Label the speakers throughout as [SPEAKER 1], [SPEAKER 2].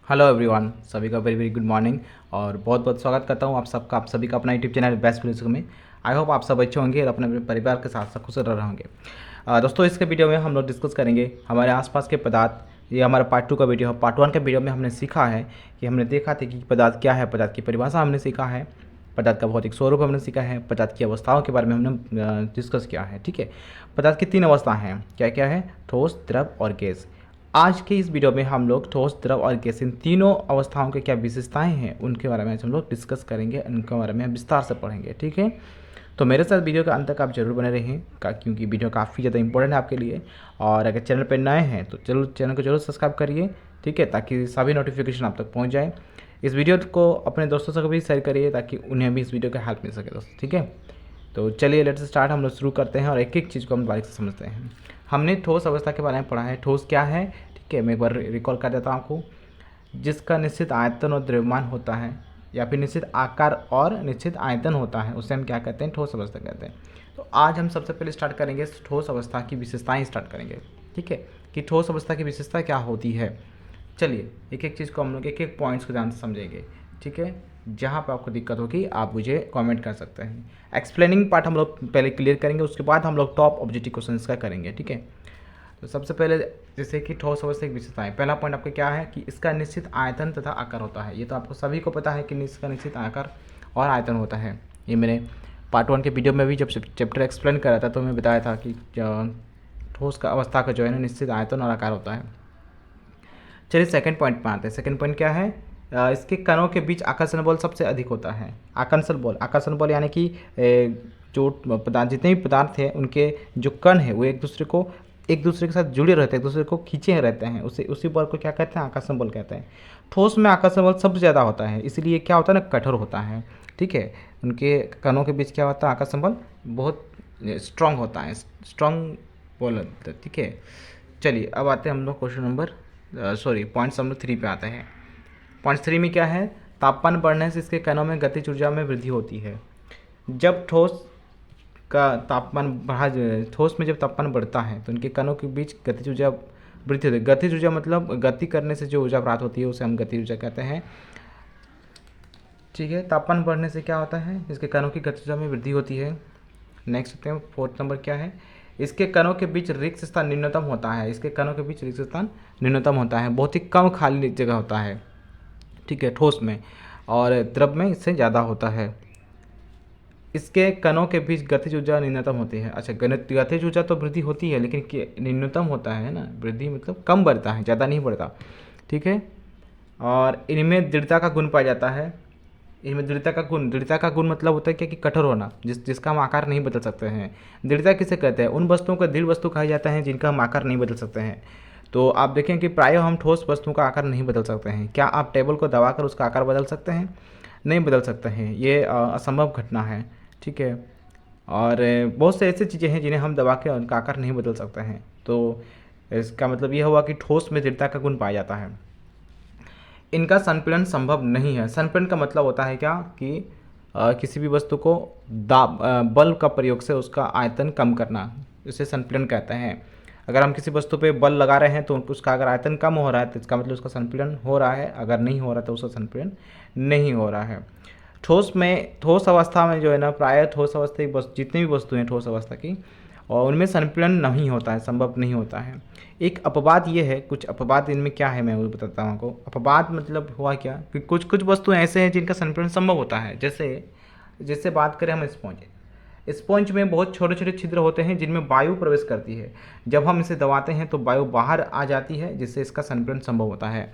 [SPEAKER 1] Hello everyone, सभी का very very good morning. और बहुत बहुत स्वागत करता हूँ आप सभी का अपना यूट्यूब चैनल बेस्ट म्यूजिक में। आई होप आप सब अच्छे होंगे और अपने परिवार के साथ साथ खुश रह रहे होंगे। दोस्तों, इसके वीडियो में हम लोग डिस्कस करेंगे हमारे आसपास के पदार्थ। ये हमारा पार्ट 2 का वीडियो है। पार्ट 1 के वीडियो में हमने सीखा है कि हमने देखा था कि पदार्थ क्या है, पदार्थ की परिभाषा हमने सीखा है, पदार्थ का भौतिक स्वरूप हमने सीखा है, पदार्थ की अवस्थाओं के बारे में हमने डिस्कस किया है। ठीक है, पदार्थ की 3 अवस्था हैं। क्या क्या है? ठोस, द्रव और गैस। आज के इस वीडियो में हम लोग ठोस, द्रव और गैस इन तीनों अवस्थाओं के क्या विशेषताएं हैं उनके बारे में हम लोग डिस्कस करेंगे, उनके बारे में हम विस्तार से पढ़ेंगे। ठीक है, तो मेरे साथ वीडियो के अंत तक आप जरूर बने रहें क्योंकि वीडियो काफ़ी ज़्यादा इंपॉर्टेंट है आपके लिए। और अगर चैनल पर नए हैं तो जरूर चैनल को जरूर सब्सक्राइब करिए। ठीक है, ताकि सभी नोटिफिकेशन आप तक पहुँच जाए। इस वीडियो को अपने दोस्तों से भी शेयर करिए ताकि उन्हें भी इस वीडियो का हेल्प मिल सके दोस्तों। ठीक है, तो चलिए लेट्स स्टार्ट। हम लोग शुरू करते हैं और एक एक चीज़ को हम बारीक से समझते हैं। हमने ठोस अवस्था के बारे में पढ़ा है। ठोस क्या है? ठीक है, मैं एक बार रिकॉल कर देता हूँ आपको। जिसका निश्चित आयतन और द्रव्यमान होता है या फिर निश्चित आकार और निश्चित आयतन होता है उसे हम क्या कहते हैं? ठोस अवस्था कहते हैं। तो आज हम सबसे पहले स्टार्ट करेंगे ठोस अवस्था की विशेषताएं स्टार्ट करेंगे। ठीक है, कि ठोस अवस्था की विशेषता क्या होती है। चलिए एक एक चीज़ को हम लोग एक एक पॉइंट्स को ध्यान से समझेंगे। ठीक है, जहाँ पे आपको दिक्कत होगी आप मुझे कमेंट कर सकते हैं। एक्सप्लेनिंग पार्ट हम लोग पहले क्लियर करेंगे, उसके बाद हम लोग टॉप ऑब्जेक्टिव क्वेश्चंस का करेंगे। ठीक है, तो सबसे पहले जैसे कि ठोस अवस्था की विशेषताएं, पहला पॉइंट आपका क्या है कि इसका निश्चित आयतन तथा आकार होता है। ये तो आपको सभी को पता है कि इसका निश्चित आकार और आयतन होता है। ये मैंने पार्ट 1 के वीडियो में भी जब चैप्टर एक्सप्लेन करा था तो मैं बताया था कि ठोस का अवस्था का जो है ना निश्चित आयतन और आकार होता है। चलिए सेकंड पॉइंट में आते हैं। सेकंड पॉइंट क्या है? इसके कणों के बीच आकर्षण बल सबसे अधिक होता है। आकर्षण बल यानी कि जो पदार्थ, जितने भी पदार्थ हैं उनके जो कण है वो एक दूसरे के साथ जुड़े रहते हैं, एक दूसरे को खींचे रहते हैं। उसी बल को क्या कहते हैं? आकर्षण बल कहते हैं। ठोस में आकर्षण बल सबसे ज़्यादा होता है, इसलिए क्या होता है ना, कठोर होता है। ठीक है, उनके कणों के बीच क्या होता है? आकर्षण बल बहुत स्ट्रांग होता है, स्ट्रांग बल होता है। ठीक है, चलिए अब आते हैं हम लोग क्वेश्चन नंबर पॉइंट्स नंबर 3 पे आते हैं। पॉइंट 3 में क्या है? तापमान बढ़ने से इसके कणों में गतिज ऊर्जा में वृद्धि होती है। जब ठोस में जब तापमान बढ़ता है तो इनके कणों के बीच गतिज ऊर्जा वृद्धि होती है। गतिज ऊर्जा मतलब गति करने से जो ऊर्जा प्राप्त होती है उसे हम गतिज ऊर्जा कहते हैं। ठीक है, तापमान बढ़ने से क्या होता है? इसके कणों की गतिज ऊर्जा में वृद्धि होती है। नेक्स्ट होते हैं, फोर्थ नंबर क्या है? इसके कणों के बीच रिक्त स्थान न्यूनतम होता है। इसके कणों के बीच रिक्त स्थान न्यूनतम होता है, बहुत ही कम खाली जगह होता है। ठीक है, ठोस में, और द्रव में इससे ज़्यादा होता है। इसके कणों के बीच गतिज ऊर्जा न्यूनतम होती है। अच्छा, गतिज ऊर्जा तो वृद्धि होती है लेकिन न्यूनतम होता है ना, वृद्धि मतलब कम बढ़ता है, ज़्यादा नहीं बढ़ता। ठीक है, और इनमें दृढ़ता का गुण पाया जाता है। इनमें दृढ़ता का गुण मतलब होता है क्या कि कठोर होना, जिसका हम आकार नहीं बदल सकते हैं। दृढ़ता किसे कहते हैं? उन वस्तुओं को दृढ़ वस्तु कहा जाता है जिनका हम आकार नहीं बदल सकते हैं। तो आप देखें कि प्रायः हम ठोस वस्तुओं का आकार नहीं बदल सकते हैं। क्या आप टेबल को दबाकर उसका आकार बदल सकते हैं? नहीं बदल सकते हैं, ये असंभव घटना है। ठीक है, और बहुत से ऐसी चीज़ें हैं जिन्हें हम दबा के उनका आकार नहीं बदल सकते हैं। तो इसका मतलब यह हुआ कि ठोस में दृढ़ता का गुण पाया जाता है। इनका संपीड़न संभव नहीं है। संपीड़न का मतलब होता है क्या कि किसी भी वस्तु को बल का प्रयोग से उसका आयतन कम करना, इसे संपीड़न कहते हैं। अगर हम किसी वस्तु पे बल लगा रहे हैं तो उसका अगर आयतन कम हो रहा है तो इसका मतलब उसका संपीड़न हो रहा है, अगर नहीं हो रहा तो उसका संपीड़न नहीं हो रहा है। ठोस अवस्था में जो है ना, प्रायः ठोस अवस्था की जितनी भी वस्तु हैं ठोस अवस्था की, और उनमें संपीड़न नहीं होता है, संभव नहीं होता है। एक अपवाद ये है, कुछ अपवाद इनमें क्या है मैं वो बताता हूँ आपको। अपवाद मतलब हुआ क्या कि कुछ कुछ वस्तुएं ऐसे हैं जिनका संपीड़न संभव होता है। जैसे बात करें हम स्पॉन्ज में बहुत छोटे छोटे छिद्र होते हैं जिनमें वायु प्रवेश करती है। जब हम इसे दबाते हैं तो वायु बाहर आ जाती है, जिससे इसका संपीड़न संभव होता है।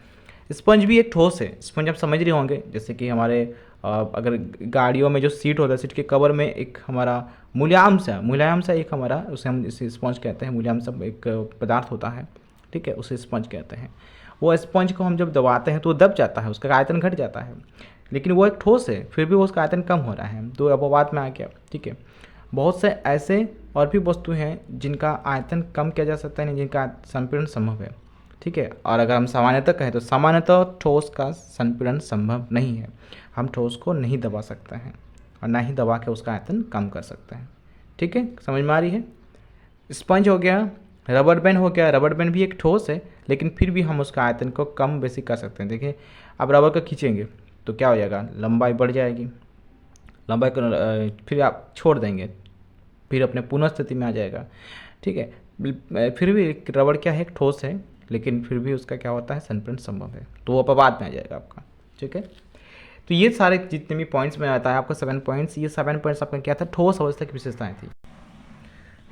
[SPEAKER 1] स्पंज भी एक ठोस है। स्पंज आप समझ रहे होंगे, जैसे कि हमारे अगर गाड़ियों में जो सीट होता है, सीट के कवर में एक हमारा मुलायम सा एक हमारा, उसे हम इसे स्पंज कहते हैं। मुलायम सा एक पदार्थ होता है। ठीक है, उसे स्पंज कहते हैं। वो स्पंज को हम जब दबाते हैं तो वो दब जाता है, उसका आयतन घट जाता है, लेकिन वो एक ठोस है, फिर भी वो उसका आयतन कम हो रहा है, तो अपवाद में आ गया। ठीक है, बहुत से ऐसे और भी वस्तु हैं जिनका आयतन कम किया जा सकता है, जिनका संपीड़न संभव है। ठीक है, और अगर हम सामान्यतः कहें तो सामान्यतः ठोस का संपीड़न संभव नहीं है। हम ठोस को नहीं दबा सकते हैं और ना ही दबा के उसका आयतन कम कर सकते हैं। ठीक है, समझ में आ रही है? स्पंज हो गया, रबर बैंड हो गया। रबर बैंड भी एक ठोस है लेकिन फिर भी हम उसका आयतन को कम बेसी कर सकते हैं। देखिए आप रबर को खींचेंगे तो क्या हो जाएगा, लंबाई बढ़ जाएगी, लंबाई को फिर आप छोड़ देंगे, फिर अपने पुनः स्थिति में आ जाएगा। ठीक है, फिर भी रबड़ क्या है, एक ठोस है, लेकिन फिर भी उसका क्या होता है, संपीड़न संभव है, तो वो अपवाद में आ जाएगा आपका। ठीक है, तो ये सारे जितने भी पॉइंट्स में आता है आपका 7 पॉइंट्स, ये 7 पॉइंट्स आपका क्या था, ठोस अवस्था की विशेषताएं थी।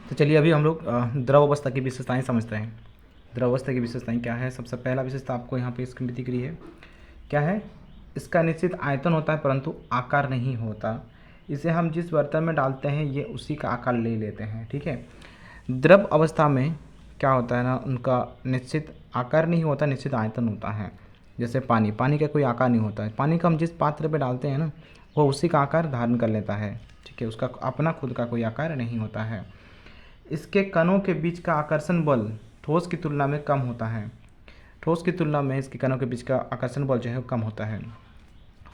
[SPEAKER 1] तो चलिए अभी हम लोग द्रव अवस्था की विशेषताएं समझते हैं। द्रव अवस्था की विशेषताएं क्या है, सबसे पहला विशेषता आपको यहाँ पे स्क्रीन पर दिख रही है, क्या है, इसका निश्चित आयतन होता है परंतु आकार नहीं होता। इसे हम जिस बर्तन में डालते हैं ये उसी का आकार ले लेते हैं। ठीक है, द्रव अवस्था में क्या होता है ना, उनका निश्चित आकार नहीं होता, निश्चित आयतन होता है। जैसे पानी, पानी का कोई आकार नहीं होता है, पानी को हम जिस पात्र पे डालते हैं ना वो उसी का आकार धारण कर लेता है। ठीक है, उसका अपना खुद का कोई आकार नहीं होता है। इसके कणों के बीच का आकर्षण बल ठोस की तुलना में कम होता है। ठोस की तुलना में इसके कणों के बीच का आकर्षण बल जो है कम होता है।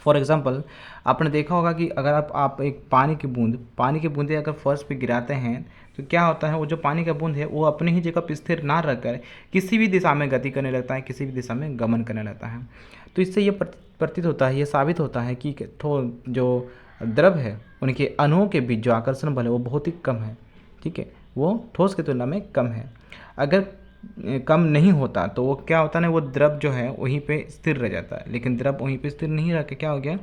[SPEAKER 1] फॉर एग्जाम्पल आपने देखा होगा कि अगर आप एक पानी की बूंदें अगर फर्श पे गिराते हैं तो क्या होता है, वो जो पानी का बूंद है वो अपनी ही जगह पर स्थिर ना रहकर किसी भी दिशा में गति करने लगता है, किसी भी दिशा में गमन करने लगता है। तो इससे ये प्रतीत होता है, ये साबित होता है कि जो द्रव है उनके अणुओं के बीच जो आकर्षण बल है वो बहुत ही कम है। ठीक है, वो ठोस की तुलना में कम है। अगर कम नहीं होता तो वो क्या होता है ना, वो द्रव जो है वहीं पे स्थिर रह जाता है, लेकिन द्रव वहीं पे स्थिर नहीं रह के क्या हो गया,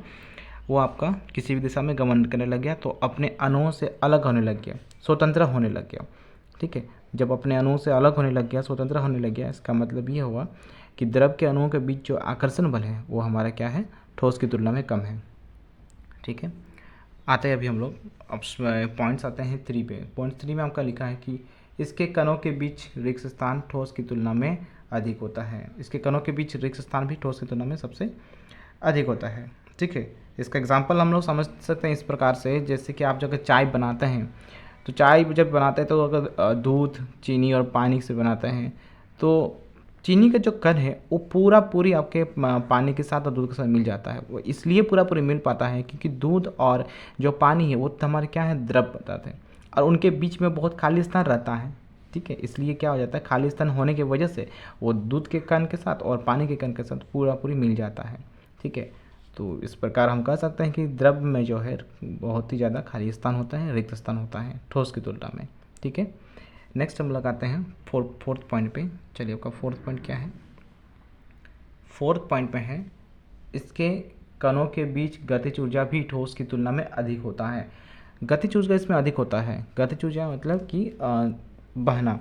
[SPEAKER 1] वो आपका किसी भी दिशा में गमन करने लग गया, तो अपने अणुओं से अलग होने लग गया, स्वतंत्र होने लग गया। ठीक है, जब अपने अणुओं से अलग होने लग गया, स्वतंत्र होने लग गया, इसका मतलब ये हुआ कि द्रव के अणुओं के बीच जो आकर्षण बल है वो हमारा क्या है, ठोस की तुलना में कम है। ठीक है, आते हैं अभी हम लोग अब पॉइंट्स आते हैं 3 पे। पॉइंट 3 में आपका लिखा है कि इसके कणों के बीच रिक्त स्थान ठोस की तुलना में अधिक होता है। इसके कणों के बीच रिक्त स्थान भी ठोस की तुलना में सबसे अधिक होता है। ठीक है, इसका एग्जांपल हम लोग समझ सकते हैं इस प्रकार से, जैसे कि आप जब चाय बनाते हैं तो चाय जब बनाते हैं तो अगर दूध, चीनी और पानी से बनाते हैं तो चीनी का जो कण है वो पूरी आपके पानी के साथ और दूध के साथ मिल जाता है। वो इसलिए पूरी मिल पाता है क्योंकि दूध और जो पानी है वो हमारे क्या है, द्रव पदार्थ है, और उनके बीच में बहुत खाली स्थान रहता है। ठीक है, इसलिए क्या हो जाता है, खाली स्थान होने की वजह से वो दूध के कण के साथ और पानी के कण के साथ पूरी मिल जाता है। ठीक है, तो इस प्रकार हम कह सकते हैं कि द्रव में जो है बहुत ही ज़्यादा खाली स्थान होता है, रिक्त स्थान होता है ठोस की तुलना में। ठीक है, नेक्स्ट हम लगाते हैं फोर्थ पॉइंट पे। चलिए आपका फोर्थ पॉइंट क्या है, फोर्थ पॉइंट पे है, इसके कणों के बीच गतिज ऊर्जा भी ठोस की तुलना में अधिक होता है। गतिज ऊर्जा इसमें अधिक होता है। गतिज ऊर्जा मतलब कि बहना,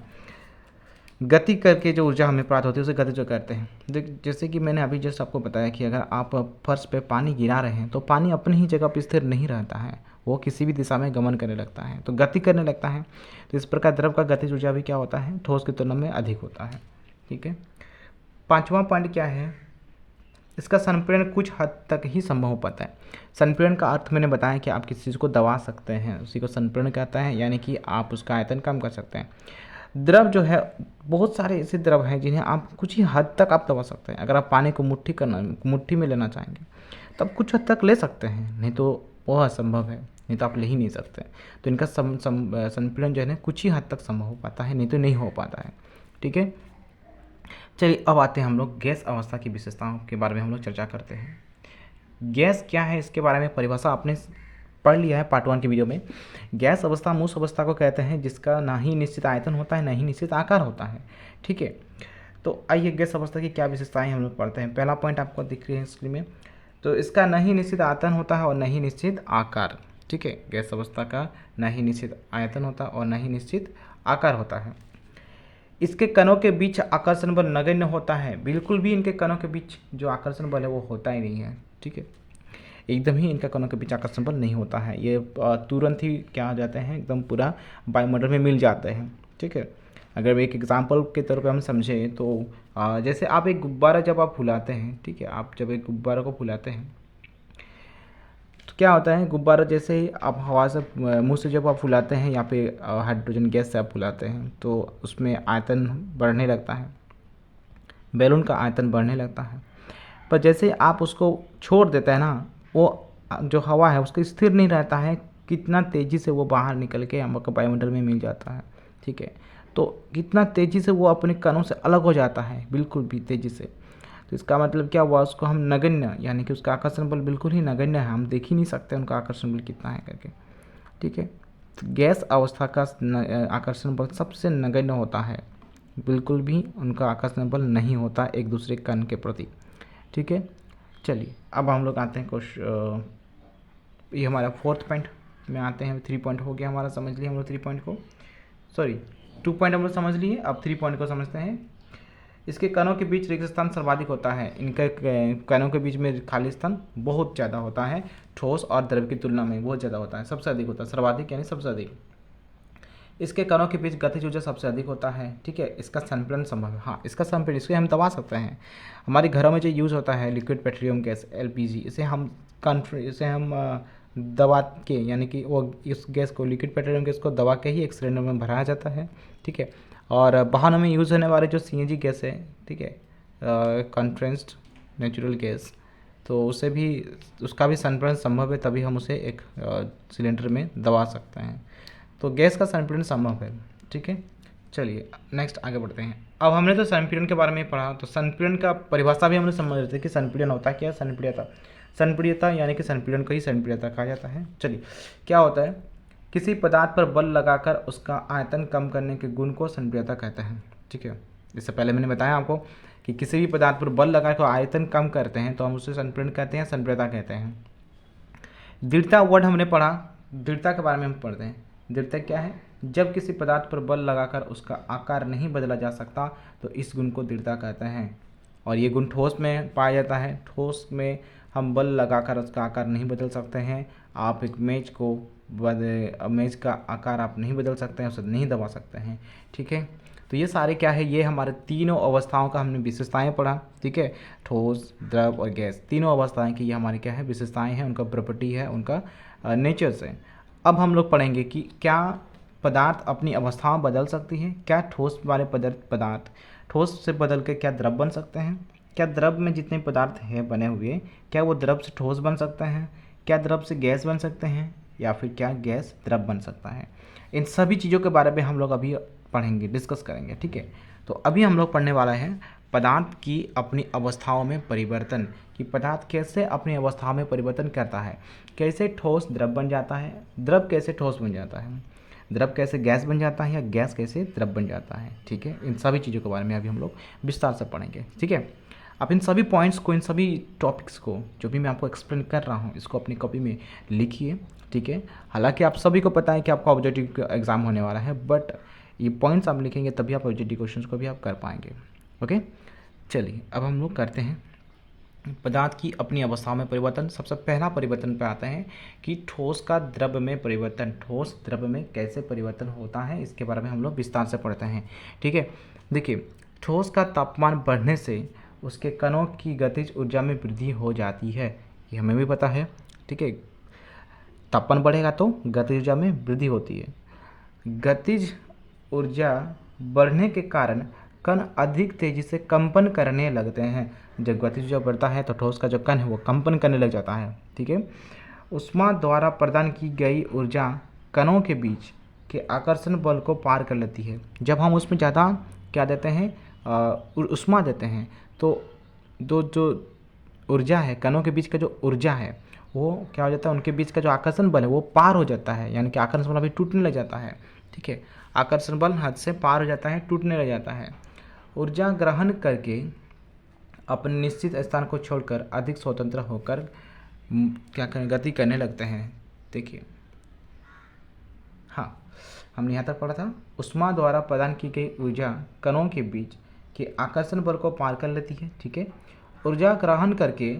[SPEAKER 1] गति करके जो ऊर्जा हमें प्राप्त होती है उसे गतिज ऊर्जा कहते हैं। जैसे कि मैंने अभी जस्ट आपको बताया कि अगर आप फर्श पे पानी गिरा रहे हैं तो पानी अपनी ही जगह पर स्थिर नहीं रहता है, वो किसी भी दिशा में गमन करने लगता है, तो गति करने लगता है। तो इस प्रकार द्रव का गतिज ऊर्जा भी क्या होता है, ठोस की तुलना में अधिक होता है। ठीक है, 5वां पॉइंट क्या है, इसका संपीड़न कुछ हद तक ही संभव हो पाता है। संपीड़न का अर्थ मैंने बताया कि आप किसी चीज़ को दबा सकते हैं, उसी को संपीड़न कहता है, यानी कि आप उसका आयतन कम कर सकते हैं। द्रव जो है, बहुत सारे ऐसे द्रव हैं जिन्हें आप कुछ ही हद तक आप दबा सकते हैं। अगर आप पानी को मुट्ठी में लेना चाहेंगे तब कुछ हद तक ले सकते हैं, नहीं तो वह असंभव है, नहीं तो आप ले ही नहीं सकते। तो इनका संपीड़न जो है ना कुछ ही हद तक संभव हो पाता है, नहीं तो नहीं हो पाता है। ठीक है, चलिए अब आते हैं हम लोग गैस अवस्था की विशेषताओं के बारे में हम लोग चर्चा करते हैं। गैस क्या है इसके बारे में परिभाषा आपने पढ़ लिया है पार्ट 1 की वीडियो में। गैस अवस्था उस अवस्था को कहते हैं जिसका ना ही निश्चित आयतन होता है, ना ही निश्चित आकार होता है। ठीक है, तो आइए गैस अवस्था की क्या विशेषताएं हम लोग पढ़ते हैं। पहला पॉइंट आपको दिख रही है स्क्रीन में, तो इसका ना ही निश्चित आयतन होता है और ना ही निश्चित आकार। ठीक है, गैस अवस्था का ना ही निश्चित आयतन होता है और ना ही निश्चित आकार होता है। इसके कणों के बीच आकर्षण बल नगण्य होता है, बिल्कुल भी इनके कणों के बीच जो आकर्षण बल है वो होता ही नहीं है। ठीक है, एकदम ही इनका कणों के बीच आकर्षण बल नहीं होता है, ये तुरंत ही क्या हो जाते हैं, एकदम पूरा वायुमंडल में मिल जाते हैं। ठीक है, अगर एक एग्जांपल के तौर पे हम समझें तो जैसे आप एक गुब्बारा जब आप फुलाते हैं, ठीक है, आप जब एक गुब्बारा को फुलाते हैं तो क्या होता है, गुब्बारा जैसे ही आप हवा से मुंह से जब आप फुलाते हैं या फिर हाइड्रोजन गैस से आप फुलाते हैं तो उसमें आयतन बढ़ने लगता है, बैलून का आयतन बढ़ने लगता है। पर जैसे आप उसको छोड़ देते हैं ना, वो जो हवा है उसका स्थिर नहीं रहता है, कितना तेज़ी से वो बाहर निकल के हमको वायुमंडल में मिल जाता है। ठीक है, तो कितना तेज़ी से वो अपने कणों से अलग हो जाता है, बिल्कुल भी तेज़ी से। तो इसका मतलब क्या हुआ, उसको हम नगण्य, यानी कि उसका आकर्षण बल बिल्कुल ही नगण्य है, हम देख ही नहीं सकते उनका आकर्षण बल कितना है करके। ठीक है, तो गैस अवस्था का आकर्षण बल सबसे नगण्य होता है, बिल्कुल भी उनका आकर्षण बल नहीं होता एक दूसरे कण के प्रति। ठीक है, चलिए अब हम लोग आते हैं ये हमारा 4th पॉइंट में आते हैं। 3 पॉइंट हो गया हमारा, समझ लिए हम लोग 3 पॉइंट को, सॉरी 2 पॉइंट हम लोग समझ लिए, अब 3 पॉइंट को समझते हैं। इसके कणों के बीच रिक्त स्थान सर्वाधिक होता है, इनके कणों के बीच में खाली स्थान बहुत ज़्यादा होता है, ठोस और द्रव की तुलना में बहुत ज़्यादा होता है, सबसे अधिक होता है, सर्वाधिक यानी सबसे अधिक। इसके कणों के बीच गतिज ऊर्जा सबसे अधिक होता है। ठीक है, इसका संपीड़न संभव है, हाँ इसका संपीड़न, इसको हम दबा सकते हैं। हमारे घरों में जो यूज़ होता है लिक्विड पेट्रोलियम गैस LPG, इसे हम दबा के, यानी कि वो इस गैस को, लिक्विड पेट्रोलियम गैस को दबा के ही एक सिलेंडर में भराया जाता है। ठीक है, और वाहनों में यूज़ होने वाले जो CNG गैस है, ठीक है, कंडेंस्ड नेचुरल गैस, तो उसे भी, उसका भी संपीड़न संभव है, तभी हम उसे एक सिलेंडर में दबा सकते हैं। तो गैस का संपीड़न संभव है। ठीक है, चलिए नेक्स्ट आगे बढ़ते हैं। अब हमने तो संपीड़न के बारे में पढ़ा, तो संपीड़न का परिभाषा भी हमने समझ रहे थे कि संपीड़न होता है क्या, संपीड़ितता यानी कि संपीड़न को ही संपीड़ितता कहा जाता है। चलिए क्या होता है, किसी पदार्थ पर बल लगाकर उसका आयतन कम करने के गुण को संपीड़ितता कहते हैं। ठीक है, इससे पहले मैंने बताया आपको कि किसी भी पदार्थ पर बल लगाकर आयतन कम करते हैं तो हम उसे संपीड़न कहते हैं, संपीड़ितता कहते हैं। दृढ़ता वर्ड हमने पढ़ा, दृढ़ता के बारे में हम पढ़ते हैं। दृढ़ता क्या है, जब किसी पदार्थ पर बल लगाकर उसका आकार नहीं बदला जा सकता तो इस गुण को दृढ़ता कहते हैं। और ये गुण ठोस में पाया जाता है, ठोस में हम बल लगाकर उसका आकार नहीं बदल सकते हैं। आप एक मेज का आकार आप नहीं बदल सकते हैं, उसे नहीं दबा सकते हैं। ठीक है, तो ये सारे क्या है, ये हमारे तीनों अवस्थाओं का हमने विशेषताएं पढ़ा। ठीक है, ठोस, द्रव और गैस, तीनों अवस्थाएं की ये हमारी क्या है, विशेषताएं हैं, उनका प्रॉपर्टी है, उनका नेचर्स है। अब हम लोग पढ़ेंगे कि क्या पदार्थ अपनी अवस्थाओं बदल सकती है, क्या ठोस वाले पदार्थ ठोस से बदल के क्या द्रव बन सकते हैं, क्या द्रव में जितने पदार्थ हैं बने हुए, क्या वो द्रव से ठोस बन सकते हैं, क्या द्रव से गैस बन सकते हैं, या फिर क्या गैस द्रव बन सकता है। इन सभी चीज़ों के बारे में हम लोग अभी पढ़ेंगे, डिस्कस करेंगे। ठीक है, तो अभी हम लोग पढ़ने वाला है पदार्थ की अपनी अवस्थाओं में परिवर्तन, कि पदार्थ कैसे अपनी अवस्थाओं में परिवर्तन करता है, कैसे ठोस द्रव बन जाता है, द्रव कैसे ठोस बन जाता है, द्रव कैसे गैस बन जाता है, या गैस कैसे द्रव बन जाता है। ठीक है, इन सभी चीज़ों के बारे में अभी हम लोग विस्तार से पढ़ेंगे। ठीक है, आप इन सभी पॉइंट्स को, इन सभी टॉपिक्स को जो भी मैं आपको एक्सप्लेन कर रहा हूँ, इसको अपनी कॉपी में लिखिए। ठीक है, हालांकि आप सभी को पता है कि आपका ऑब्जेक्टिव एग्जाम होने वाला है, बट ये पॉइंट्स आप लिखेंगे तभी आप ऑब्जेक्टिव क्वेश्चंस को भी आप कर पाएंगे। ओके, चलिए अब हम लोग करते हैं पदार्थ की अपनी अवस्थाओं में परिवर्तन। सबसे पहला परिवर्तन पे आते हैं कि ठोस का द्रव में परिवर्तन, ठोस द्रव में कैसे परिवर्तन होता है, इसके बारे में हम लोग विस्तार से पढ़ते हैं। ठीक है, देखिए ठोस का तापमान बढ़ने से उसके कणों की गतिज ऊर्जा में वृद्धि हो जाती है, ये हमें भी पता है। ठीक है, तापमान बढ़ेगा तो गतिज ऊर्जा में वृद्धि होती है। गतिज ऊर्जा बढ़ने के कारण कण अधिक तेजी से कंपन करने लगते हैं। जब गतिज ऊर्जा बढ़ता है तो ठोस का जो कण है वो कंपन करने लग जाता है। ठीक है, ऊष्मा द्वारा प्रदान की गई ऊर्जा कणों के बीच के आकर्षण बल को पार कर लेती है। जब हम उसमें ज़्यादा क्या देते हैं, ऊष्मा देते हैं, तो जो ऊर्जा है, कणों के बीच का जो ऊर्जा है वो क्या हो जाता है, उनके बीच का जो आकर्षण बल है वो पार हो जाता है, यानी कि आकर्षण बल अभी टूटने लग जाता है। ठीक है, आकर्षण बल हद से पार हो जाता है, टूटने लग जाता है। ऊर्जा ग्रहण करके अपने निश्चित स्थान को छोड़कर अधिक स्वतंत्र होकर क्या करें, गति करने लगते हैं। देखिए, हाँ हमने यहाँ तक पढ़ा था, ऊष्मा द्वारा प्रदान की गई ऊर्जा कणों के बीच के आकर्षण बल को पार कर लेती है। ठीक है, ऊर्जा ग्रहण करके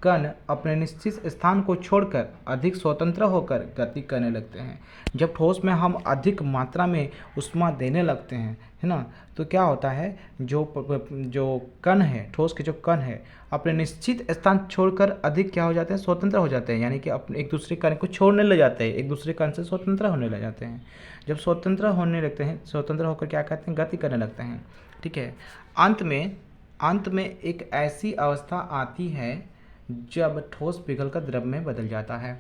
[SPEAKER 1] कण अपने निश्चित स्थान को छोड़कर अधिक स्वतंत्र होकर गति करने लगते हैं। जब ठोस में हम अधिक मात्रा में ऊष्मा देने लगते हैं, है ना, तो क्या होता है, जो कण है, ठोस के जो कण है, अपने निश्चित स्थान छोड़कर अधिक क्या हो जाते हैं, स्वतंत्र हो जाते हैं, यानी कि अपने एक दूसरे कण को छोड़ने लग जाते हैं, एक दूसरे कण से स्वतंत्र होने लग जाते हैं। जब स्वतंत्र होने लगते हैं, स्वतंत्र होकर क्या कहते हैं, गति करने लगते हैं। ठीक है, अंत में एक ऐसी अवस्था आती है जब ठोस पिघलकर द्रव में बदल जाता है।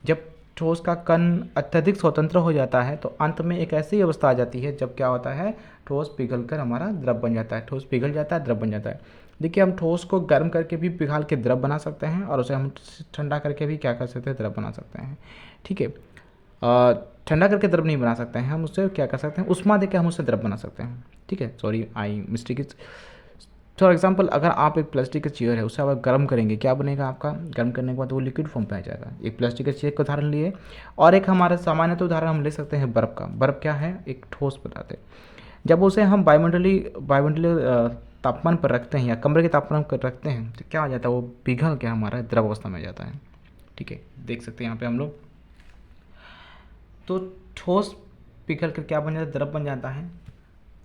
[SPEAKER 1] जब ठोस का कण अत्यधिक स्वतंत्र हो जाता है तो अंत में एक ऐसी अवस्था आ जाती है जब क्या होता है, ठोस पिघलकर हमारा द्रव बन जाता है। ठोस पिघल जाता है, द्रव बन जाता है। देखिए, हम ठोस को गर्म करके भी पिघाल के द्रव बना सकते हैं और उसे हम ठंडा करके भी क्या कर सकते हैं, द्रव बना सकते हैं। ठीक है, ठंडा करके द्रव नहीं बना सकते हैं, हम उससे क्या कर सकते हैं, उष्मा देकर हम उससे द्रव बना सकते हैं। ठीक है, sorry I mistake is. For example, अगर आप एक प्लास्टिक का चेयर है उसे आप गर्म करेंगे, क्या बनेगा आपका, गर्म करने के बाद वो लिक्विड फॉर्म पे आ जाएगा। एक प्लास्टिक के चेयर का उदाहरण लिए, और एक हमारा सामान्य तो उदाहरण हम ले सकते हैं बर्फ़ का। बर्फ़ क्या है, एक ठोस पदार्थ है। जब उसे हम वायुमंडलीय तापमान पर रखते हैं या कमरे के तापमान पर रखते हैं तो क्या हो जाता है, वो पिघल के हमारा द्रव अवस्था में आ जाता है। ठीक है, देख सकते हैं यहाँ पे हम लोग। तो ठोस पिघल कर क्या बन जाता है, द्रव बन जाता है।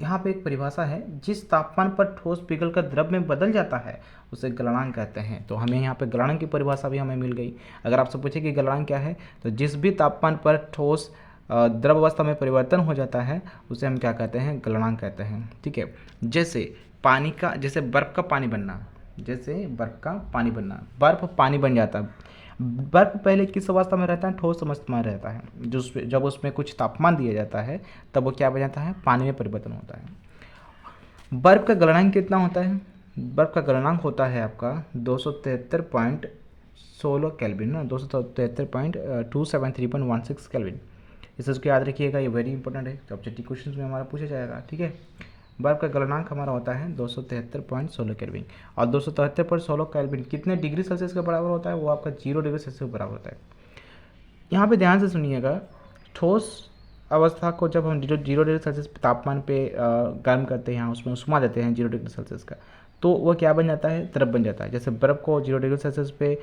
[SPEAKER 1] यहाँ पे एक परिभाषा है, जिस तापमान पर ठोस पिघल कर द्रव में बदल जाता है उसे गलनांक कहते हैं। तो हमें यहाँ पे गलनांक की परिभाषा भी हमें मिल गई। अगर आपसे पूछे कि गलनांक क्या है, तो जिस भी तापमान पर ठोस द्रव अवस्था में परिवर्तन हो जाता है उसे हम क्या कहते हैं, गलनांक कहते हैं। ठीक है, जैसे पानी का, जैसे बर्फ़ का पानी बनना, जैसे बर्फ़ का पानी बनना, बर्फ़ पानी बन जाता है। बर्फ़ पहले किस अवस्था में रहता है, ठोस अवस्था में रहता है। जब उसमें कुछ तापमान दिया जाता है तब वो क्या बन जाता है, पानी में परिवर्तन होता है। बर्फ़ का गलनांक कितना होता है, बर्फ़ का गलनांक होता है आपका 273.16 केल्विन ना, 273.273.16 केल्विन। इसे उसको याद रखिएगा, ये वेरी इंपॉर्टेंट है, तो ऑब्जेक्टिव क्वेश्चन में हमारा पूछा जाएगा। ठीक है, बर्फ़ का गलनांक हमारा होता है 273.16 केल्विन। और 273.16 केल्विन कितने डिग्री सेल्सियस के बराबर होता है, वो आपका 0 डिग्री सेल्सियस के बराबर होता है। यहाँ पे ध्यान से सुनिएगा, ठोस अवस्था को जब हम 0 डिग्री सेल्सियस तापमान पे गर्म करते हैं, उसमें उष्मा देते हैं 0 डिग्री सेल्सियस का, तो वह क्या बन जाता है, द्रव बन जाता है। जैसे बर्फ़ को 0 डिग्री सेल्सियस पे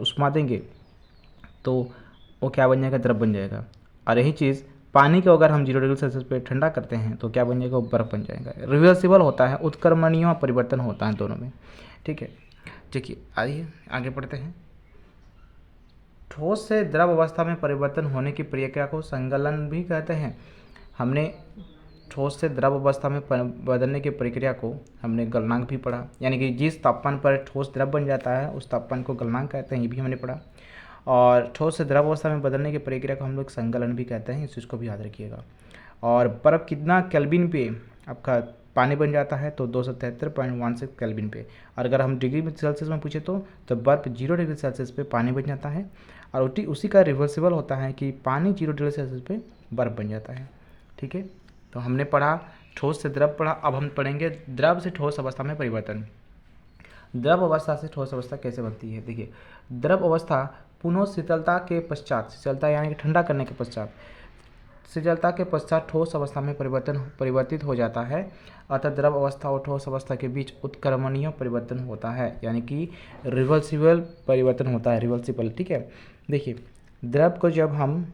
[SPEAKER 1] उष्मा देंगे तो वो क्या बन जाएगा, द्रव बन जाएगा। और यही चीज़ पानी को अगर हम 0 डिग्री सेल्सियस पे ठंडा करते हैं तो क्या बन जाएगा, वो बर्फ़ बन जाएगा। रिवर्सिबल होता है, उत्क्रमणीय परिवर्तन होता है दोनों में। ठीक है, देखिए आइए आगे बढ़ते हैं। ठोस से द्रव अवस्था में परिवर्तन होने की प्रक्रिया को संगलन भी कहते हैं। हमने ठोस से द्रव अवस्था में बदलने की प्रक्रिया को हमने गलनांक भी पढ़ा, यानी कि जिस तापमान पर ठोस द्रव बन जाता है उस तापमान को गलनांक कहते हैं, ये भी हमने पढ़ा। और ठोस से द्रव अवस्था में बदलने की प्रक्रिया को हम लोग संगलन भी कहते हैं, इस चीज़ को भी याद रखिएगा। और बर्फ़ कितना केल्विन पे आपका पानी बन जाता है, तो 273.16 केल्विन पे। और अगर हम डिग्री सेल्सियस में पूछे तो बर्फ़ 0 डिग्री सेल्सियस पे पानी बन जाता है, और उसी का रिवर्सिबल होता है कि पानी 0 डिग्री सेल्सियस पे बर्फ़ बन जाता है। ठीक है, तो हमने पढ़ा ठोस से द्रव पढ़ा, अब हम पढ़ेंगे द्रव से ठोस अवस्था में परिवर्तन। द्रव अवस्था से ठोस अवस्था कैसे बनती है। देखिए, द्रव अवस्था पुनः शीतलता के पश्चात, शीतलता यानी कि ठंडा करने के पश्चात, शीतलता के पश्चात ठोस अवस्था में परिवर्तित हो जाता है। अतः द्रव अवस्था और ठोस अवस्था के बीच उत्क्रमणीय परिवर्तन होता है, यानी कि रिवर्सिबल परिवर्तन होता है, रिवर्सिबल। ठीक है, देखिए द्रव को जब हम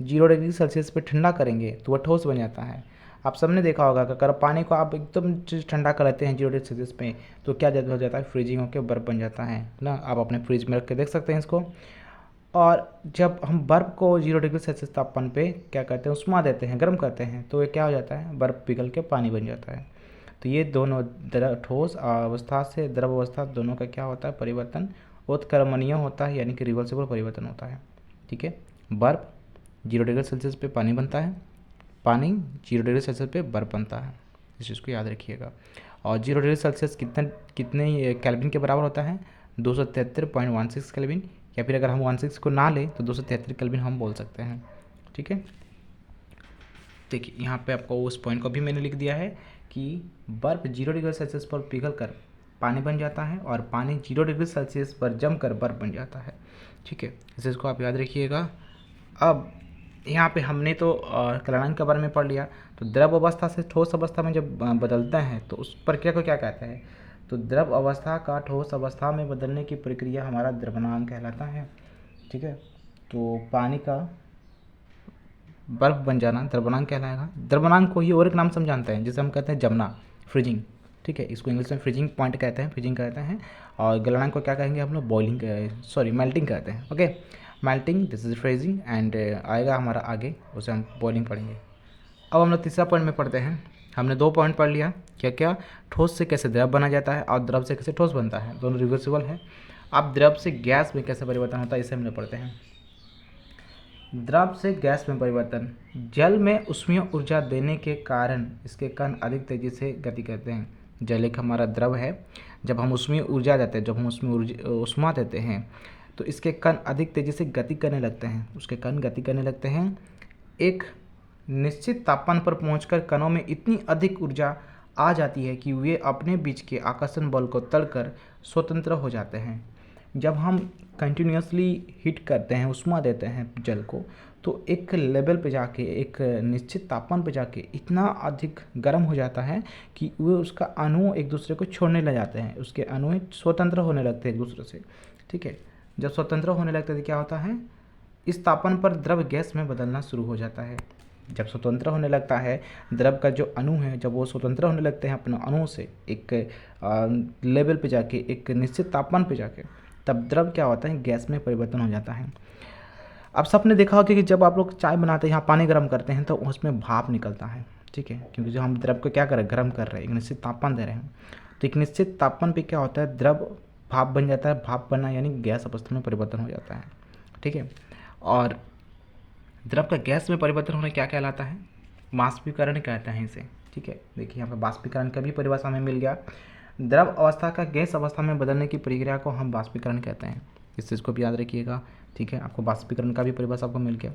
[SPEAKER 1] 0 डिग्री सेल्सियस पे ठंडा करेंगे तो वह ठोस बन जाता है। आप सबने देखा होगा कि अगर पानी को आप एकदम ठंडा कर लेते हैं 0 डिग्री सेल्सियस पे तो क्या हो जाता है, फ्रीजिंग होकर बर्फ़ बन जाता है ना। आप अपने फ्रिज में रख के देख सकते हैं इसको। और जब हम बर्फ़ को 0 डिग्री सेल्सियस तापमान पे क्या करते हैं, उष्मा देते हैं, गर्म करते हैं, तो ये क्या हो जाता है, बर्फ़ पिघल के पानी बन जाता है। तो ये दोनों ठोस अवस्था से द्रव अवस्था दोनों का क्या होता है, परिवर्तन उत्क्रमणीय होता है, यानी कि रिवर्सिबल परिवर्तन होता है। ठीक है, बर्फ़ 0 डिग्री सेल्सियस पे पानी बनता है, पानी 0 डिग्री सेल्सियस पे बर्फ़ बनता है, इस चीज़ को याद रखिएगा। और 0 डिग्री सेल्सियस कितने केल्विन के बराबर होता है, 273.16 केल्विन, या फिर अगर हम 16 को ना लें तो 273 केल्विन हम बोल सकते हैं। ठीक है, देखिए यहाँ पे आपको उस पॉइंट को भी मैंने लिख दिया है कि बर्फ़ 0 डिग्री सेल्सियस पर पिघल कर पानी बन जाता है और पानी 0 डिग्री सेल्सियस पर जमकर बर्फ़ बन जाता है। ठीक है, इस चीज़ को आप याद रखिएगा। अब यहाँ पे हमने तो गलनांक के बारे में पढ़ लिया। तो द्रव अवस्था से ठोस अवस्था में जब बदलते हैं तो उस प्रक्रिया को क्या कहते हैं, तो द्रव अवस्था का ठोस अवस्था में बदलने की प्रक्रिया हमारा द्रवनांक कहलाता है। ठीक है, तो पानी का बर्फ़ बन जाना द्रवनांक कहलाएगा। द्रवनांक को ही और एक नाम से हम जानते हैं, जिसे हम कहते हैं जमना, फ्रीजिंग। ठीक है, इसको इंग्लिश में फ्रीजिंग पॉइंट कहते हैं, फ्रीजिंग कहते हैं। और गलनांक को क्या कहेंगे हम लोग, मेल्टिंग कहते हैं। Okay, melting, this is freezing, and आएगा हमारा आगे, उसे हम बॉइलिंग पढ़ेंगे। अब हम लोग तीसरा पॉइंट में पढ़ते हैं। हमने 2 पॉइंट पढ़ लिया, क्या क्या, ठोस से कैसे द्रव बना जाता है और द्रव से कैसे ठोस बनता है, दोनों रिवर्सिबल है। अब द्रव से गैस में कैसे परिवर्तन होता है, इसे हमने पढ़ते हैं। द्रव से गैस में परिवर्तन। जल में ऊष्मीय ऊर्जा देने के कारण इसके कण अधिक तेजी से गति करते हैं। जल एक हमारा द्रव है, जब हम उसमें ऊर्जा देते हैं, जब हम उसमें ऊष्मा देते हैं तो इसके कण अधिक तेजी से गति करने लगते हैं, उसके कण गति करने लगते हैं। एक निश्चित तापमान पर पहुंचकर कणों में इतनी अधिक ऊर्जा आ जाती है कि वे अपने बीच के आकर्षण बल को तोड़कर स्वतंत्र हो जाते हैं। जब हम कंटिन्यूसली हीट करते हैं, उष्मा देते हैं जल को, तो एक लेवल पे जाके, एक निश्चित तापमान पे जाके इतना अधिक गर्म हो जाता है कि वे उसका अणु एक दूसरे को छोड़ने लग जाते हैं, उसके अणु स्वतंत्र होने लगते हैं एक दूसरे से। ठीक है, जब स्वतंत्र होने लगते हैं तो क्या होता है, इस तापमान पर द्रव गैस में बदलना शुरू हो जाता है। जब स्वतंत्र होने लगता है द्रव का जो अणु है, जब वो स्वतंत्र होने लगते हैं अपने अणु से एक लेवल पे जाके, एक निश्चित तापमान पे जाके, तब द्रव क्या होता है, गैस में परिवर्तन हो जाता है। अब सबने देखा होगा कि जब आप लोग चाय बनाते हैं, यहाँ पानी गर्म करते हैं तो उसमें भाप निकलता है। ठीक है, क्योंकि जो हम द्रव को क्या कर रहे हैं, गर्म कर रहे हैं, एक निश्चित तापमान दे रहे हैं, तो एक निश्चित तापमान पे क्या होता है, द्रव भाप बन जाता है। भाप बनना यानी गैस अवस्था में परिवर्तन हो जाता है। ठीक है, और द्रव का गैस में परिवर्तन होना क्या कहलाता है, बाष्पीकरण कहते हैं इसे। ठीक है, देखिए यहाँ पे बाष्पीकरण का भी परिभाषा हमें मिल गया। द्रव अवस्था का गैस अवस्था में बदलने की प्रक्रिया को हम बाष्पीकरण कहते हैं, इस चीज़ को भी याद रखिएगा। ठीक है, आपको बाष्पीकरण का भी परिभाषा आपको मिल गया।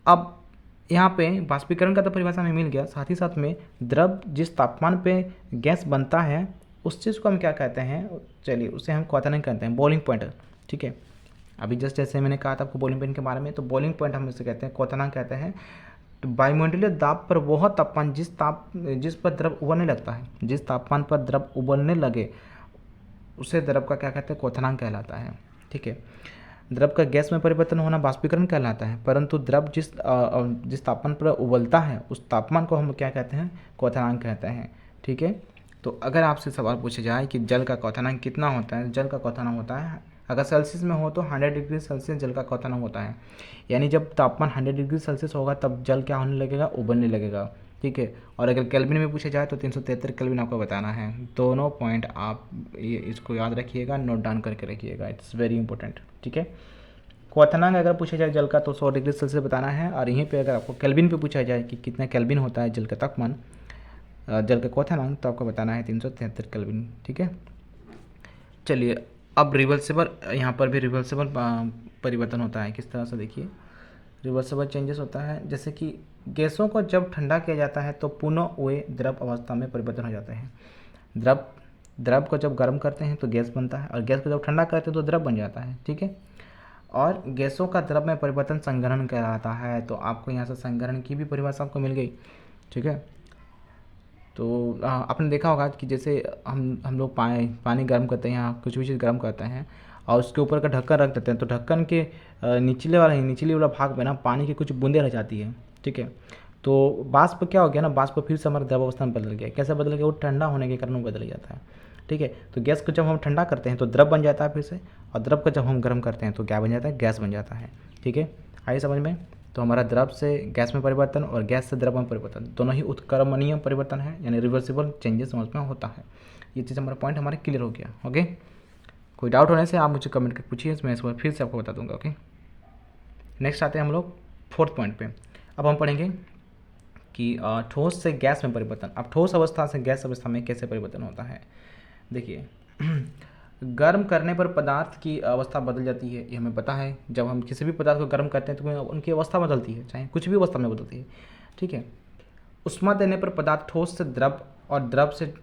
[SPEAKER 1] अब यहाँ पे बाष्पीकरण का तो परिभाषा में मिल गया, साथ ही साथ में द्रव जिस तापमान पे गैस बनता है उस चीज़ को हम क्या कहते हैं, चलिए उसे हम क्वथनांक कहते हैं, बॉइलिंग पॉइंट। ठीक है, अभी जैसे मैंने कहा था आपको बॉइलिंग पॉइंट के बारे में, तो बॉइलिंग पॉइंट हम इसे कहते हैं, क्वथनांक कहते हैं। तो वायुमंडलीय दाब पर वह तापमान जिस पर द्रव उबलने लगता है, जिस तापमान पर द्रव उबलने लगे उसे द्रव का क्या कहते हैं, क्वथनांक कहलाता है। ठीक है, द्रव का गैस में परिवर्तन होना बाष्पीकरण कहलाता है, परंतु द्रव जिस तापमान पर उबलता है उस तापमान को हम क्या कहते हैं, क्वथनांक कहते हैं। ठीक है, तो अगर आपसे सवाल पूछा जाए कि जल का क्वथनांक कितना होता है, जल का क्वथनांक होता है, अगर सेल्सियस में हो तो 100 डिग्री सेल्सियस जल का क्वथनांक होता है। यानी जब तापमान 100 डिग्री सेल्सियस होगा तब जल क्या होने लगेगा, उबलने लगेगा। ठीक है, और अगर केल्विन में पूछा जाए तो 373 केल्विन आपको बताना है। दोनों पॉइंट आप ये इसको याद रखिएगा, नोट डाउन करके रखिएगा, इट्स वेरी इंपॉर्टेंट। ठीक है, क्वथनांक अगर पूछा जाए जल का तो 100 डिग्री सेल्सियस बताना है, और यहीं पे अगर आपको केल्विन पे पूछा जाए कि कितना केल्विन होता है जल का तापमान, जल का क्वथनांक, तो आपको बताना है 373 केल्विन। ठीक है, चलिए अब रिवर्सिबल, यहाँ पर भी रिवर्सिबल परिवर्तन होता है। किस तरह से, देखिए रिवर्सिबल चेंजेस होता है, जैसे कि गैसों को जब ठंडा किया जाता है तो पुनः वे द्रव अवस्था में परिवर्तन हो जाते हैं। द्रव को जब गर्म करते हैं तो गैस बनता है, और गैस को जब ठंडा करते हैं तो द्रव बन जाता है। ठीक है, और गैसों का द्रव में परिवर्तन संघनन कहलाता है। तो आपको यहाँ से संघनन की भी परिभाषा आपको मिल गई। ठीक है, तो आपने देखा होगा कि जैसे हम लोग पानी गर्म करते हैं या कुछ भी चीज़ गर्म करते हैं और उसके ऊपर का ढक्कन रख देते हैं, तो ढक्कन के निचले वाला भाग में ना पानी की कुछ बूंदें रह जाती है। ठीक है, तो बाष्प क्या हो गया ना, बाष्प फिर से हमारा द्रव अवस्था में बदल गया। कैसे बदल गया, वो ठंडा होने के कारण वो बदल जाता है। ठीक है, तो गैस को जब हम ठंडा करते हैं तो द्रव बन जाता है फिर से, और द्रव को जब हम गर्म करते हैं तो क्या बन जाता है, गैस बन जाता है। ठीक है, आइए समझ में। तो हमारा द्रव से गैस में परिवर्तन और गैस से द्रव में परिवर्तन दोनों ही उत्क्रमणीय परिवर्तन है, यानी रिवर्सिबल चेंजेस समझ में होता है। ये चीज़ हमारा पॉइंट हमारे क्लियर हो गया। ओके, कोई डाउट होने से आप मुझे कमेंट करके पूछिए, मैं इस बार फिर से आपको बता दूंगा। ओके, नेक्स्ट आते हैं हम लोग फोर्थ पॉइंट पे। अब हम पढ़ेंगे कि ठोस से गैस में परिवर्तन। अब ठोस अवस्था से गैस अवस्था में कैसे परिवर्तन होता है, देखिए गर्म करने पर पदार्थ की अवस्था बदल जाती है, ये हमें पता है। जब हम किसी भी पदार्थ को गर्म करते हैं तो उनकी अवस्था बदलती है, चाहे कुछ भी अवस्था में बदलती है। ठीक है, उष्मा देने पर पदार्थ ठोस से द्रव और द्रव से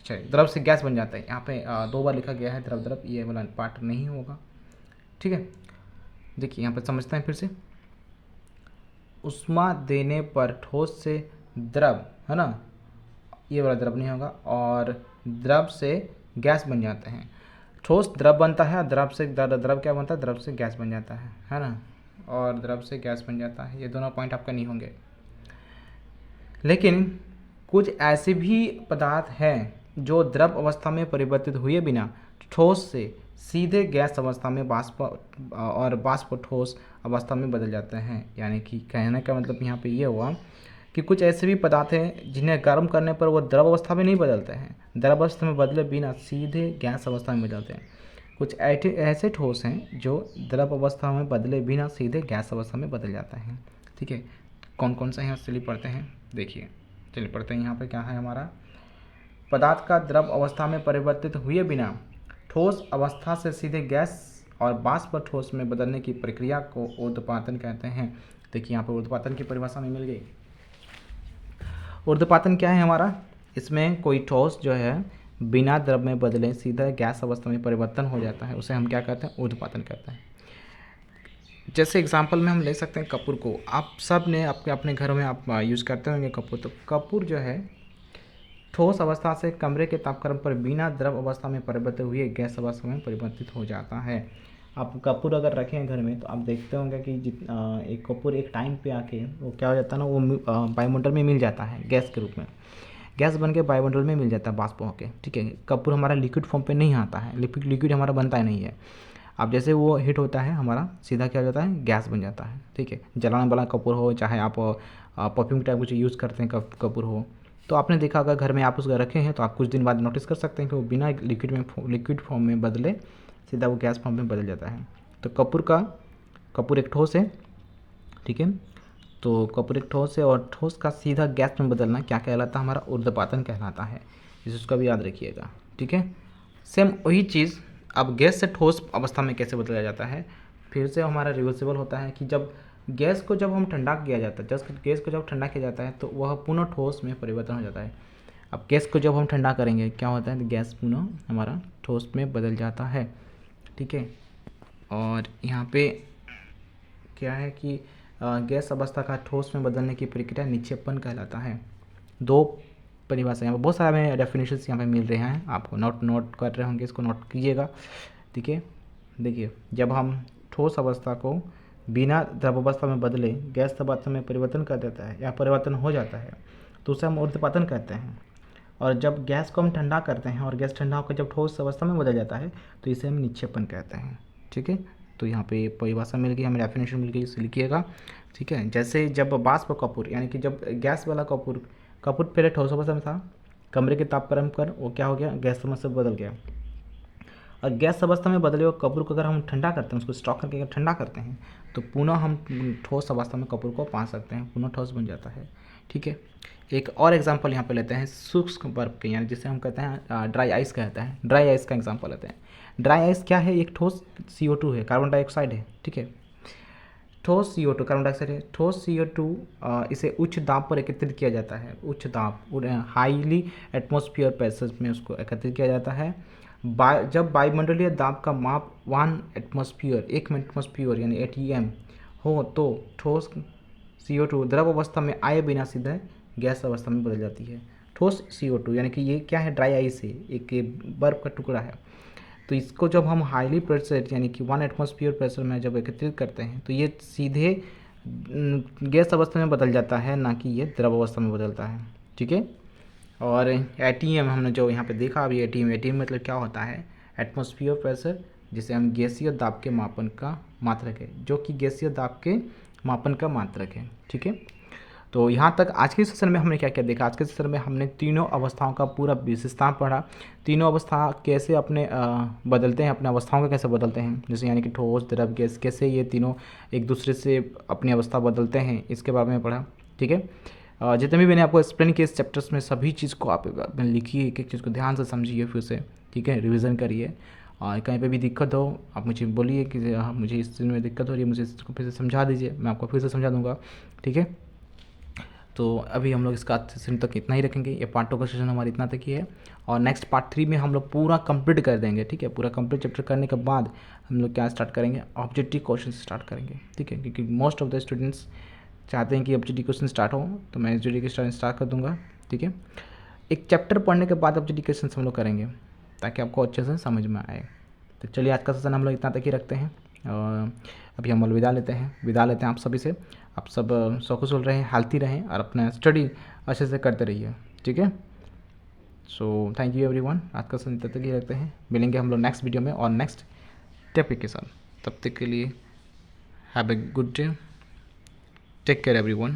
[SPEAKER 1] द्रव से गैस बन जाता है। यहाँ पे 2 बार लिखा गया है द्रव, ये वाला पार्ट नहीं होगा। ठीक है, देखिए यहाँ पर समझते हैं फिर से। उष्मा देने पर ठोस से द्रव, है ना, ये वाला द्रव नहीं होगा, और द्रव से गैस बन जाते हैं। ठोस द्रव बनता है, द्रव से द्रव क्या बनता है, द्रव से गैस बन जाता है ना, और द्रव से गैस बन जाता है। ये दोनों पॉइंट आपका नहीं होंगे। लेकिन कुछ ऐसे भी पदार्थ हैं जो द्रव अवस्था में परिवर्तित हुए बिना ठोस से सीधे गैस अवस्था में वाष्प ठोस अवस्था में बदल जाते हैं। यानी कि कहने का मतलब यहाँ पे ये हुआ कि कुछ ऐसे भी पदार्थ हैं जिन्हें गर्म करने पर वो द्रव अवस्था में नहीं बदलते हैं, द्रव अवस्था में बदले बिना सीधे गैस अवस्था में बदलते हैं। कुछ ऐसे ठोस हैं जो द्रव अवस्था में बदले बिना सीधे गैस अवस्था में बदल जाता है। ठीक है, कौन कौन सा यहाँ चलिए पढ़ते हैं, देखिए चलिए पढ़ते हैं। यहाँ पे क्या है हमारा, पदार्थ का द्रव अवस्था में परिवर्तित हुए बिना ठोस अवस्था से सीधे गैस और वाष्प ठोस में बदलने की प्रक्रिया को ऊर्ध्वपातन कहते हैं। देखिए यहाँ पर ऊर्ध्वपातन की परिभाषा में मिल गई। ऊर्ध्वपातन क्या है हमारा, इसमें कोई ठोस जो है बिना द्रव में बदले सीधा गैस अवस्था में परिवर्तन हो जाता है, उसे हम क्या कहते हैं, ऊर्ध्वपातन कहते हैं। जैसे एग्जांपल में हम ले सकते हैं कपूर को। आप सब ने अपने घरों में आप यूज़ करते होंगे कपूर। तो कपूर जो है ठोस अवस्था से कमरे के तापक्रम पर बिना द्रव अवस्था में परिवर्तित हुए गैस अवस्था में परिवर्तित हो जाता है। आप कपूर अगर रखें घर में तो आप देखते होंगे कि एक कपूर एक टाइम पे आके वो क्या हो जाता है ना, वो वायुमंडल में मिल जाता है गैस के रूप में, गैस बन के वायुमंडल में मिल जाता है वाष्प होके। ठीक है, कपूर हमारा लिक्विड फॉर्म पे नहीं आता है, लिक्विड हमारा बनता ही नहीं है। अब जैसे वो हिट होता है हमारा सीधा क्या हो जाता है, गैस बन जाता है। ठीक है, जलाने वाला कपूर हो, चाहे आप परफ्यूम टाइप कुछ यूज़ करते हैं कपूर हो, तो आपने देखा अगर घर में आप उसको रखे हैं तो आप कुछ दिन बाद नोटिस कर सकते हैं कि वो बिना लिक्विड फॉर्म में बदले सीधा वो गैस फॉर्म में बदल जाता है। तो कपूर एक ठोस है। ठीक है, तो कपूर एक ठोस है और ठोस का सीधा गैस में बदलना क्या कहलाता है, हमारा ऊर्ध्वपातन कहलाता है। इसका भी याद रखिएगा। ठीक है, सेम वही चीज़ अब गैस से ठोस अवस्था में कैसे बदला जाता है, फिर से हमारा रिवर्सिबल होता है कि जब गैस को जब हम ठंडा किया जाता है, गैस को जब ठंडा किया जाता है तो वह पुनः ठोस में परिवर्तन हो जाता है। अब गैस को जब हम ठंडा करेंगे क्या होता है, तो गैस पुनः हमारा ठोस में बदल जाता है। ठीक है, और यहाँ पे क्या है कि गैस अवस्था का ठोस में बदलने की प्रक्रिया निक्षेपण कहलाता है। दो परिभाषा यहाँ पर बहुत सारे डेफिनेशन यहाँ पे मिल रहे हैं, आपको नोट कर रहे होंगे, इसको नोट कीजिएगा। ठीक है, देखिए जब हम ठोस अवस्था को बिना द्रव अवस्था में बदले गैस अवस्था में परिवर्तन कर देता है या परिवर्तन हो जाता है तो उसे हम ऊर्ध्वपातन कहते हैं। और जब गैस को हम ठंडा करते हैं और गैस ठंडा होकर जब ठोस अवस्था में बदल जाता है तो इसे हम निक्षेपण कहते हैं। ठीक है, तो यहाँ पे परिभाषा मिल गई, हमें डेफिनेशन मिल गई, इसे लिखिएगा। ठीक है, जैसे जब वाष्प कपूर यानी कि जब गैस वाला कपूर पहले ठोस अवस्था में था, कमरे के तापक्रम पर वो क्या हो गया, गैस अवस्था में बदल गया। और गैस अवस्था में बदले हुए कपूर को अगर हम ठंडा करते हैं, उसको स्टॉक करके अगर ठंडा करते हैं तो पुनः हम ठोस अवस्था में कपूर को पा सकते हैं, पुनः ठोस बन जाता है। ठीक है, एक और एग्जांपल यहाँ पे लेते हैं शुष्क बर्फ के, यानी जिसे हम कहते हैं ड्राई आइस कहते हैं। ड्राई आइस का एग्जांपल लेते हैं। ड्राई आइस क्या है, एक ठोस CO2 है, कार्बन डाइऑक्साइड है। ठीक है, ठोस CO2 कार्बन डाइऑक्साइड है। ठोस CO2 इसे उच्च दाब पर एकत्रित किया जाता है, उच्च दाब हाईली एटमॉस्फेयर प्रेशर में उसको एकत्रित किया जाता है। जब वायुमंडलीय दाब का माप 1 एटमॉस्फेयर यानी ATM हो तो ठोस CO2 द्रव अवस्था में आए बिना सीधे गैस अवस्था में बदल जाती है। ठोस CO2 यानी कि ये क्या है, ड्राई आइस है, एक बर्फ का टुकड़ा है। तो इसको जब हम हाईली प्रेशर यानी कि 1 एटमॉस्फेयर प्रेशर में जब एकत्रित करते हैं तो ये सीधे गैस अवस्था में बदल जाता है, ना कि ये द्रव अवस्था में बदलता है। ठीक है, और ATM हमने जो यहाँ पे देखा अभी, ATM मतलब क्या होता है, एटमॉस्फेयर प्रेशर जिसे हम गैसीय दाब के मापन का मात्रक है, जो कि गैसीय दाब के मापन का मात्रक है। ठीक है, तो यहाँ तक आज के सेशन में हमने क्या क्या देखा। आज के सेशन में हमने तीनों अवस्थाओं का पूरा विशेषता पढ़ा, तीनों अवस्था कैसे अपने बदलते हैं, अपने अवस्थाओं का कैसे बदलते हैं, जैसे यानी कि ठोस द्रव गैस, कैसे ये तीनों एक दूसरे से अपनी अवस्था बदलते हैं, इसके बारे में पढ़ा। ठीक है, जितने भी मैंने आपको एक्सप्लेन किए इस चैप्टर्स में सभी चीज़ को आप लिखिए, एक एक चीज़ को ध्यान से समझिए फिर से। ठीक है, रिवीजन करिए, और कहीं पे भी दिक्कत हो आप मुझे बोलिए कि मुझे इस चीज़ में दिक्कत हो रही है, मुझे इसको फिर से समझा दीजिए, मैं आपको फिर से समझा दूँगा। ठीक है, तो अभी हम लोग इसका सेशन तक इतना ही रखेंगे, ये पार्ट 2 का सेशन हमारा इतना तक ही है, और नेक्स्ट पार्ट 3 में हम लोग पूरा कंप्लीट कर देंगे। ठीक है, पूरा कंप्लीट चैप्टर करने के बाद हम लोग क्या स्टार्ट करेंगे, ऑब्जेक्टिव क्वेश्चन स्टार्ट करेंगे। ठीक है, क्योंकि मोस्ट ऑफ द स्टूडेंट्स चाहते हैं कि ऑब्जेक्टिव क्वेश्चन स्टार्ट हो, तो मैं ऑब्जेक्टिव क्वेश्चन स्टार्ट कर दूंगा। ठीक है, एक चैप्टर पढ़ने के बाद ऑब्जेक्टिव क्वेश्चन हम लोग करेंगे ताकि आपको अच्छे से समझ में आए। तो चलिए आज का सेशन हम लोग इतना तक ही रखते हैं, और अभी हम लोग विदा लेते हैं आप सभी से। आप सब सकुशल रहें, हेल्थी रहें, और अपना स्टडी अच्छे से करते रहिए। ठीक है, सो थैंक यू एवरीवन, आज का सेशन इतना तक ही रखते हैं, मिलेंगे हम लोग नेक्स्ट वीडियो में और नेक्स्ट टॉपिक के साथ। तब तक के लिए have a good day, take care everyone.